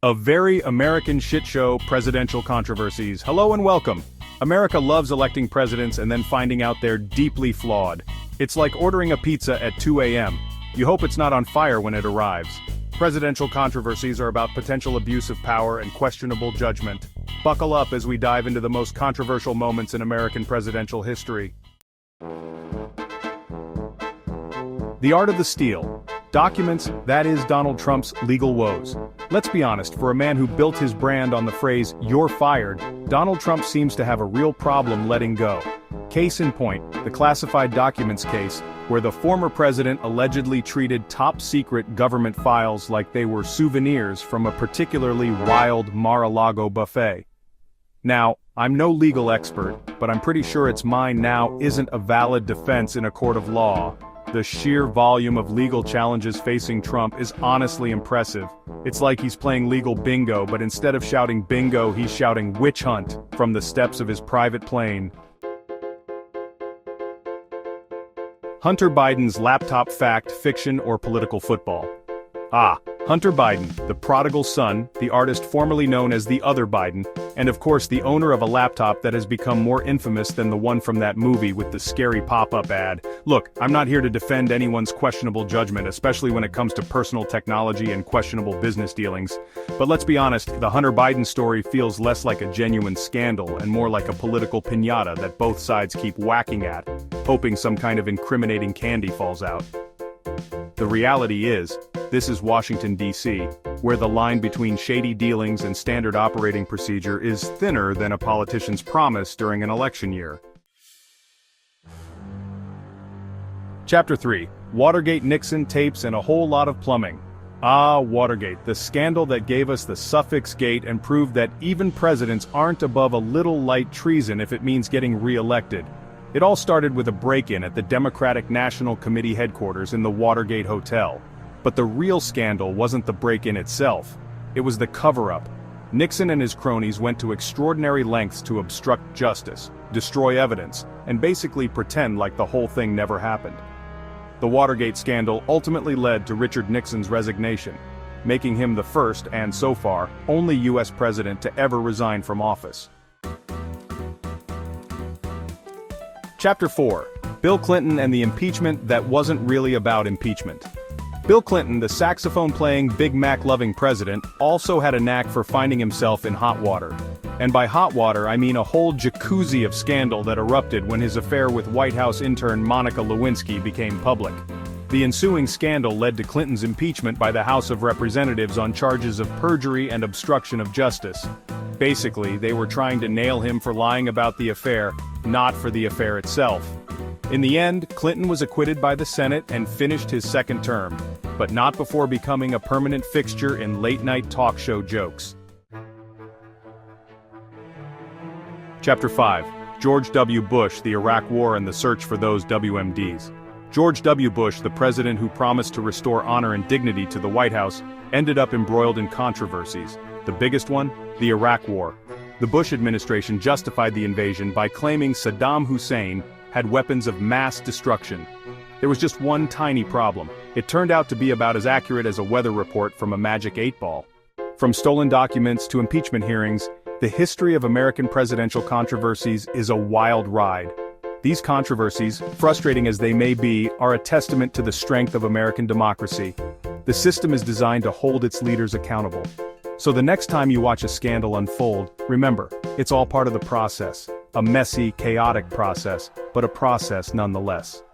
A very American shit show, presidential controversies. Hello and welcome. America loves electing presidents and then finding out they're deeply flawed. It's like ordering a pizza at 2 a.m. You hope it's not on fire when it arrives. Presidential controversies are about potential abuse of power and questionable judgment. Buckle up as we dive into the most controversial moments in American presidential history. The Art of the Steal. Documents, that is Donald Trump's legal woes. Let's be honest, for a man who built his brand on the phrase, "you're fired," Donald Trump seems to have a real problem letting go. Case in point, the classified documents case, where the former president allegedly treated top-secret government files like they were souvenirs from a particularly wild Mar-a-Lago buffet. Now, I'm no legal expert, but I'm pretty sure it's mine now isn't a valid defense in a court of law. The sheer volume of legal challenges facing Trump is honestly impressive. It's like he's playing legal bingo, but instead of shouting bingo, he's shouting witch hunt from the steps of his private plane. Hunter Biden's laptop fact, fiction, or political football. Hunter Biden, the prodigal son, the artist formerly known as the other Biden, and of course the owner of a laptop that has become more infamous than the one from that movie with the scary pop-up ad. Look, I'm not here to defend anyone's questionable judgment, especially when it comes to personal technology and questionable business dealings. But let's be honest, the Hunter Biden story feels less like a genuine scandal and more like a political piñata that both sides keep whacking at, hoping some kind of incriminating candy falls out. The reality is, this is Washington, D.C., where the line between shady dealings and standard operating procedure is thinner than a politician's promise during an election year. Chapter 3. Watergate, Nixon tapes, and a whole lot of plumbing. Watergate, the scandal that gave us the suffix gate and proved that even presidents aren't above a little light treason if it means getting re-elected. It all started with a break-in at the Democratic National Committee headquarters in the Watergate Hotel. But the real scandal wasn't the break-in itself. It was the cover-up. Nixon and his cronies went to extraordinary lengths to obstruct justice, destroy evidence, and basically pretend like the whole thing never happened. The Watergate scandal ultimately led to Richard Nixon's resignation, making him the first and, so far, only U.S. president to ever resign from office. Chapter 4. Bill Clinton and the impeachment that wasn't really about impeachment. Bill Clinton, the saxophone-playing, Big Mac-loving president, also had a knack for finding himself in hot water. And by hot water, I mean a whole jacuzzi of scandal that erupted when his affair with White House intern Monica Lewinsky became public. The ensuing scandal led to Clinton's impeachment by the House of Representatives on charges of perjury and obstruction of justice. Basically, they were trying to nail him for lying about the affair, not for the affair itself. In the end, Clinton was acquitted by the Senate and finished his second term, but not before becoming a permanent fixture in late-night talk show jokes. Chapter 5. George W. Bush, the Iraq War and the search for those WMDs. George W. Bush, the president who promised to restore honor and dignity to the White House, ended up embroiled in controversies. The biggest one? The Iraq War. The Bush administration justified the invasion by claiming Saddam Hussein had weapons of mass destruction. There was just one tiny problem. It turned out to be about as accurate as a weather report from a magic 8-ball. From stolen documents to impeachment hearings, the history of American presidential controversies is a wild ride. These controversies, frustrating as they may be, are a testament to the strength of American democracy. The system is designed to hold its leaders accountable. So the next time you watch a scandal unfold, remember, it's all part of the process. A messy, chaotic process, but a process nonetheless.